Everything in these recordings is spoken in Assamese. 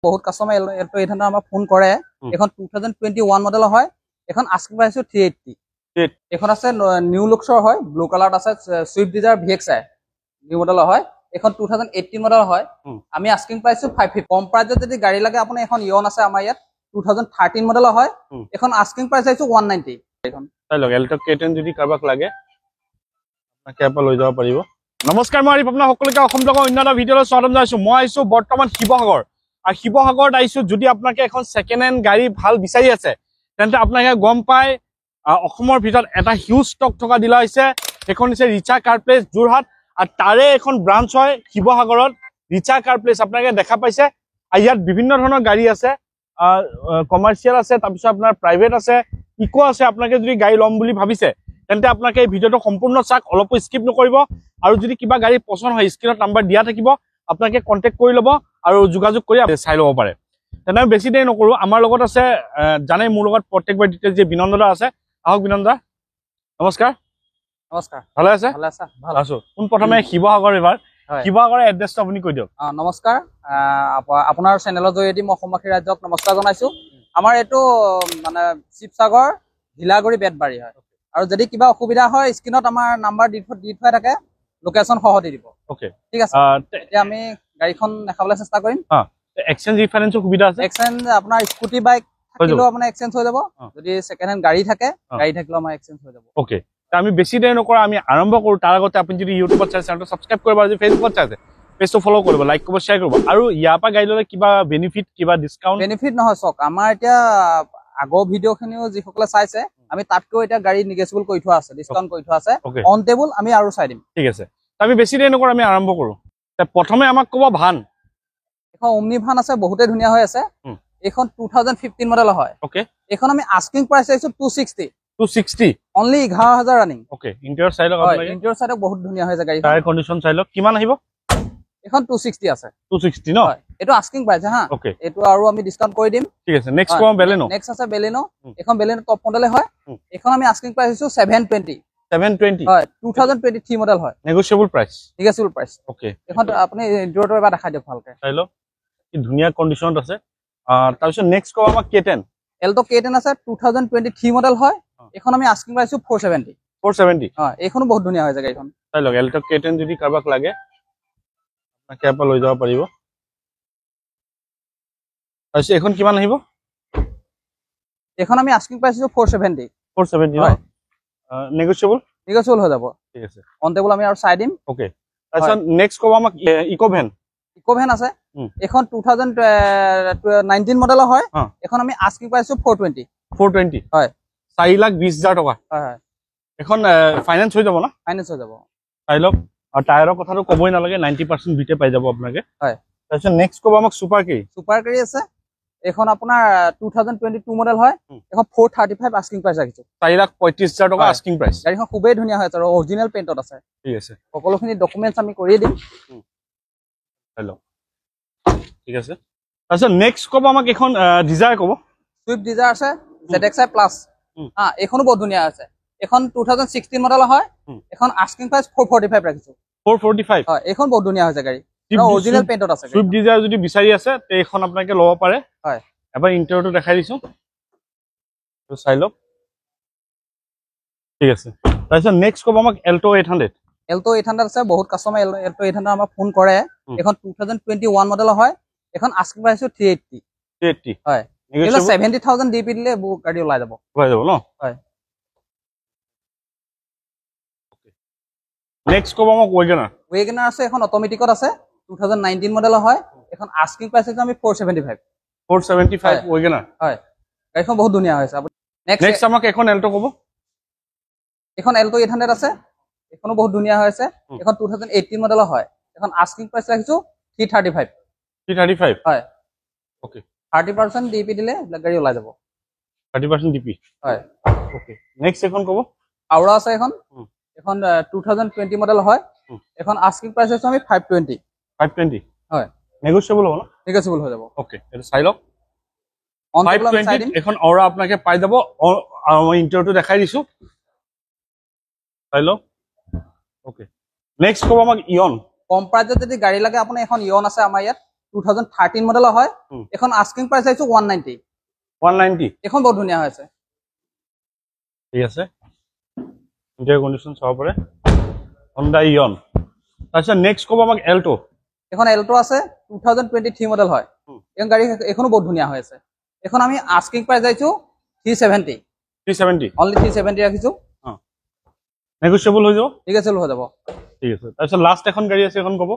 বহুত কাস্টমাৰ এল্টো 800 আমাক ফোন কৰে। এখন 2021 মডেলৰ হয়। এখন আস্কিং প্ৰাইস 380। এখন আছে নিউ লুকছৰ হয়, ব্লু কালাৰত আছে, সুইফট ডিজায়াৰ VXI নিউ মডেলৰ হয়। এখন 2018 মডেল হয়। আমি আস্কিং প্ৰাইস 550। কম প্ৰাইসত যদি গাড়ী লাগে আপুনি এখন ইয়ন আছে আমাৰ ইয়াত 2013 মডেলৰ হয়। এখন আস্কিং প্ৰাইস আছে 190। এখন তাই লগ এল্টো K10 যদি কাৰোবাক লাগে আপোনাক ইয়াৰ পৰা লৈ যাব পাৰিব। নমস্কাৰ, মই আৰিফ, আপোনাক সকলোকে অসম ব্লগৰ অন্য এটা ভিডিঅ'লৈ স্বাগতম জনাইছো। মই আহিছো বৰ্তমান শিৱসাগৰ, আৰু শিৱসাগৰত আহিছো যদি আপোনাকে এখন ছেকেণ্ড হেণ্ড গাড়ী ভাল বিচাৰি আছে তেন্তে আপোনাকে গম পায় অসমৰ ভিতৰত এটা হিউজ ষ্টক থকা ডিলাৰ হৈছে। সেইখন হৈছে ৰিচা কাৰ প্লেচ যোৰহাট, আৰু তাৰে এখন ব্ৰাঞ্চ হয় শিৱসাগৰত, ৰিচা কাৰ প্লেচ। আপোনাকে দেখা পাইছে আৰু ইয়াত বিভিন্ন ধৰণৰ গাড়ী আছে, কমাৰ্চিয়েল আছে, তাৰপিছত আপোনাৰ প্ৰাইভেট আছে, ইকো আছে। আপোনাকে যদি গাড়ী ল'ম বুলি ভাবিছে তেন্তে আপোনাকে এই ভিডিঅ'টো সম্পূৰ্ণ চাওক, অলপো স্কিপ নকৰিব। আৰু যদি কিবা গাড়ী পচন্দ হয় স্ক্ৰীনত নাম্বাৰ দিয়া থাকিব, আপোনাকে কণ্টেক্ট কৰি ল'ব আৰু যোগাযোগ কৰি চাই ল'ব পাৰে। তেনেহ'লে বেছি দেৰি নকৰোঁ, আমাৰ লগত আছে জানে মোৰ লগত প্ৰত্যেকবাৰ ডিটেইলছ যে বিনন্দ দা আছে। আহক বিনন্দ দা, নমস্কাৰ। নমস্কাৰ, ভালে আছে? ভালে আছা? ভাল আছো। প্ৰথমে শিৱসাগৰ, এবাৰ শিৱসাগৰৰ এড্ৰেছটো আপুনি কৈ দিয়ক। নমস্কাৰ, আপোনাৰ চেনেলৰ জৰিয়তে মই অসমবাসী ৰাজ্যক নমস্কাৰ জনাইছো। আমাৰ এইটো মানে শিৱসাগৰ ঢিলাগুৰি বেতবাৰী হয়। আৰু যদি কিবা অসুবিধা হয় স্ক্ৰীনত আমাৰ নাম্বাৰ দি থোৱা থাকে, লোকেশ্যন সহ দি দিব। ওকে, ঠিক আছে। এতিয়া আমি গাড়ীখন দেখাবলৈ চেষ্টা কৰিম। এক্সচেঞ্জ ৰিফাইনেন্সৰ সুবিধা আছে? এক্সচেঞ্জ আপোনাৰ স্কুটি বাইক থাকিলেও আপোনাৰ এক্সচেঞ্জ হৈ যাব। যদি ছেকেণ্ড হেণ্ড গাড়ী থাকে, গাড়ী থাকিলেও আমাৰ এক্সচেঞ্জ হৈ যাব। ওকে, আমি বেছি দেৰি নকৰা, আমি আৰম্ভ কৰোঁ। তাৰ আগতে আপুনি যদি ইউটিউবত চাই চেনেলটো ছাবস্ক্ৰাইব কৰিব, যদি ফেচবুকত চাইছে পেজটো ফ'ল' কৰিব, লাইক কৰিব, শ্বেয়াৰ কৰিব। আৰু ইয়াৰ পৰা গাড়ী ল'লে কিবা বেনিফিট, কিবা ডিছকাউণ্ট? বেনিফিট নহয়, চাওক আমাৰ এতিয়া আগৰ ভিডিঅ'খিনিও যিসকলে চাইছে, আমি তাতকৈ এতিয়া গাড়ী নিগেচিবল কৰি থোৱা আছে, ডিছকাউণ্ট কৰি থোৱা আছে। অন টেবুল আমি আৰু চাই দিম। ঠিক আছে, আমি বেছি দেৰি নকৰা, আমি আৰম্ভ কৰোঁ। প্ৰথমে আমাক ক'ব ভান। এখন অমনি ভান আছে, বহুতেই ধুনীয়া হৈ আছে। এইখন 2015 মডেলৰ হয়। ওকে, এইখন আমি আস্কিং প্ৰাইচ চাইছো 260। 260 অনলি 11,000 ৰানিং। ওকে, ইণ্টেৰিয়ৰ চাই লওক, ইণ্টেৰিয়ৰ চাইডক বহুত ধুনীয়া হৈ যায় গাড়ী। টায়াৰ কণ্ডিশ্যন চাই লওক, কিমান আহিব? এখন 260 আছে। 260 ন? এইটো আস্কিং প্ৰাইচ হা। ওকে, এইটো আৰু আমি ডিসকাউন্ট কৰি দিম। ঠিক আছে। নেক্সট কোন বেলেনো? নেক্সট আছে বেলেনো। এখন বেলেনো টপ মডেলে হয়। এখন আমি আস্কিং প্ৰাইচ দিছো 720। 720 হয়, 2023 মডেল হয়। Negotiable price. Negotiable price. Okay, এখন আপুনি ইন্টেৰিয়ৰটো এবাৰ দেখাই দিয়ক ভালকে। চাই লওক, কি ধুনীয়া কণ্ডিশ্যনত আছে। তাৰপিছত নেক্সট কোন আমাক K10। এল্টো K10 আছে, 2023 মডেল হয়। এখন আমি আস্কিং প্ৰাইস 470। 470। হয়, এইখনো বহুত ধুনীয়া হৈ যায় গাড়ীখন। চাই লওক, এল্টো K10 যদি কাৰোবাক লাগে আপোনাক ইয়াৰ পৰা লৈ যাব পাৰিব। তাৰপিছত এখন কিমান আহিব? এখন আমি আস্কিং প্ৰাইস 470। 470 হয়। নেগোশিয়েবল? নেগোশিয়েবল হৈ যাব। ঠিক আছে। অন টেবুল আমি আৰু চাই দিম। ওকে, তাৰপিছত নেক্সট ক'ব আমাক ইকোভেন। ইকোভেন আছে। এখন 2019 মডেলৰ হয়। এখন আমি আস্কিং প্ৰাইস 420। 420 হয়। 4,20,000 টকা। হয় হয়। এখন ফাইনেন্স হৈ যাব না? ফাইনেন্স হৈ যাব। চাই লওক, আৰু টায়াৰৰ কথাটো ক'বই নালাগে, 90% ভিতে পাই যাব আপোনাকে। হয়। তাৰপিছত নেক্সট ক'ব আমাক ছুপাৰ কেৰি। ছুপাৰ কেৰি আছে। এখন আপোনাৰ 2022 মডেল হয়। এখন 435 আস্কিং প্ৰাইস ৰাখিছো। 4,35,000 টকা আস্কিং প্ৰাইস। গাড়ীখন খুবেই ধুনীয়া হৈ আছে আৰু অৰিজিনেল পেইণ্টত আছে। ঠিক আছে। সকলোখিনি ডকুমেন্টছ আমি কৰি দিম। চাই লওক, ঠিক আছে। তাৰপিছত নেক্সট ক'ব আমাক এখন ডিজায়াৰ ক'ব। সুইফট ডিজায়াৰ আছে, ZXi প্লাছ। এইখনো বহুত ধুনীয়া আছে। এখন 2016 মডেলৰ হয়। এখন আস্কিং প্ৰাইস 445 ৰাখিছো। 445? হয়, এইখন বহুত ধুনীয়া হৈছে গাড়ী। অৰিজিনেল পেইণ্টত আছে। সুইফট ডিজায়াৰ যদি বিচাৰি আছে তে এইখন আপোনাকে ল'ব পাৰে। হয়, এবাৰ ইণ্টেৰিয়ৰটো দেখাই দিছো, চাই লওক। ঠিক আছে। তাৰপিছত নেক্সট ক'ব আমাক এল্টো 800। এল্টো 800 আছে, বহুত কাস্টমাৰ এল্টো 800 আমাক ফোন কৰে। এখন 2021 মডেলৰ হয়। এখন আস্কিং প্ৰাইস 380। 380 হয়। এইটো 70,000 ডিপি দিলে বহুত গাড়ী ওলাই যাব। ওলাই যাব ন? হয়। নেক্সট ক'ব আমাক ৱেগনাৰ। ৱেগনাৰ আছে, এখন অট'মেটিকত আছে, 2019 মডেলৰ হয়। এখন আস্কিং প্ৰাইস আছে আমি 475। 475 ৱেগনাৰ। হয়, গাড়ীখন বহুত ধুনীয়া হৈছে। আপুনি নেক্সট আমাক এখন এল্টো ক'ব। এখন এল্টো 800 আছে, এখনো বহুত ধুনীয়া হৈ আছে। এখন 2018 মডেলৰ হয়। এখন আস্কিং প্ৰাইস ৰাখিছো 335। 335? হয়। ওকে, 30% ডিপি দিলে গাড়ী ওলাই যাব। 30% ডিপি? হয়। ওকে, নেক্সট এখন ক'ব। আউৰা আছে এখন। এখন 2020 মডেল হয়। এখন আস্কিং প্ৰাইস আছে আমি 520। 520? হয়। নেগোশিয়েবল হ'ব না? নেগোশিয়েবল হৈ যাব। ওকে, এটা চাই লওক। অন টেবুল আমি চাই দিম। এখন আউৰা আপোনাকে পাই যাব। মই ইণ্টেৰিয়ৰটো দেখাই দিছো, চাই লওক। ওকে, নেক্সট ক'ব আমাক ইয়ন। কম প্ৰাইজত যদি গাড়ী লাগে আপুনি এখন ইয়ন আছে আমাৰ ইয়াত 2013 মডেলৰ হয় এখন আস্কিং প্ৰাইচ আছে 190 190 এখন বহুত ধুনীয়া হৈ আছে ঠিক আছে ইণ্টেৰিয়ৰ কণ্ডিশ্যন চাব পাৰে Honda Ion তাৰপিছত নেক্সট ক'ব আমাক এল্টো এখন এল্টো আছে 2023 মডেল হয় এখন গাড়ী এখনো বহুত ধুনীয়া হৈ আছে এখন আমি আস্কিং প্ৰাইচ আইছো 370 অনলি 370 ৰাখিছো নেগোচিয়েবল হৈ যাব ঠিক আছে হৈ যাব ঠিক আছে তাৰপিছত লাষ্ট এখন গাড়ী আছে এখন ক'ব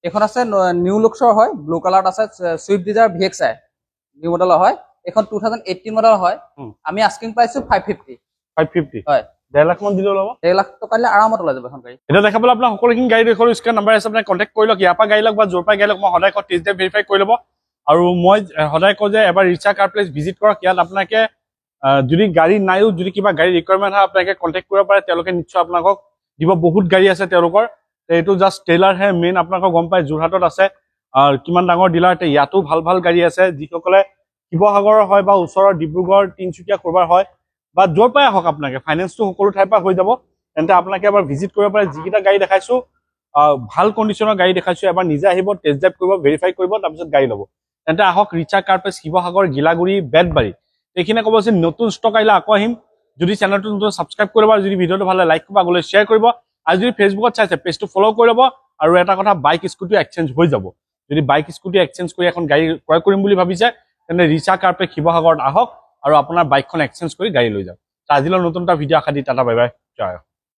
এখন আছে নিউ লুকছৰ হয় ব্লু কালাৰত আছে সুইফট ডিজায়াৰ VXI নিউ মডেলৰ হয় এখন 2018 মডেল হয় আমি আস্কিং প্ৰাইচটো 550 হয় 1.5 লাখ মান দিলে ওলাব 1 লাখ টকা দিলে আৰামত ওলাই যাব এখন গাড়ী এটা দেখাবলৈ আপোনাৰ সকলোখিনি গাড়ী দেখুৱালো স্ক্ৰীন নম্বৰ আছে আপুনি কণ্টেক্ট কৰি লওক ইয়াৰ পৰা গাড়ী লওক বা য'ৰ পৰা গাড়ী লওক মই সদায় কওঁ টেষ্ট ড্ৰাইভ ভেৰিফাই কৰি ল'ব আৰু মই সদায় কওঁ যে এবাৰ ৰিচা কাৰ প্লেচ ভিজিট কৰক ইয়াত আপোনাকে যদি গাড়ী নাইও যদি কিবা গাড়ী ৰিকুৱাৰমেণ্ট হয় আপোনাকে কণ্টেক্ট কৰিব পাৰে তেওঁলোকে নিশ্চয় আপোনালোকক দিব বহুত গাড়ী আছে তেওঁলোকৰ এইটো জাষ্ট ট্ৰেইলাৰ হে মেইন আপোনালোকক গম পায় যোৰহাটত আছে কিমান ডাঙৰ ডিলাৰ ইয়াতো ভাল ভাল গাড়ী আছে যিসকলে শিৱসাগৰৰ হয় বা ওচৰৰ ডিব্ৰুগড় তিনচুকীয়া কৰবাৰ হয় বা য'ৰ পৰাই আহক আপোনাকে ফাইনেন্সটো সকলো ঠাইৰ পৰা হৈ যাব তেন্তে আপোনাকে এবাৰ ভিজিট কৰিব পাৰে যিকেইটা গাড়ী দেখাইছো ভাল কণ্ডিশ্যনৰ গাড়ী দেখাইছো এবাৰ নিজে আহিব টেষ্ট ড্ৰাইভ কৰিব ভেৰিফাই কৰিব তাৰপিছত গাড়ী ল'ব তেন্তে আহক ৰিচা কাৰ প্লেচ শিৱসাগৰ গিলাগুৰি বেতবাৰী এইখিনি ক'ব যে নতুন ষ্টক আহিলে আকৌ আহিম যদি চেনেলটো নতুন ছাবস্ক্ৰাইব কৰিব আৰু যদি ভিডিঅ'টো ভাল লাগে লাইক কৰিব আগলৈ শ্বেয়াৰ কৰিব আৰু যদি ফেচবুকত চাইছে পেজটো ফ'ল' কৰি ল'ব আৰু এটা কথা বাইক স্কুটি এক্সচেঞ্জ হৈ যাব যদি বাইক স্কুটি এক্সচেঞ্জ কৰি এখন গাড়ী ক্ৰয় কৰিম বুলি ভাবিছে তেন্তে ৰিচা কাৰ প্লেচ শিৱসাগৰত আহক আৰু আপোনাৰ বাইকখন এক্সচেঞ্জ কৰি গাড়ী লৈ যাওক আজিলৈ নতুন এটা ভিডিঅ' আশা দি টাটা বাই বাই জয়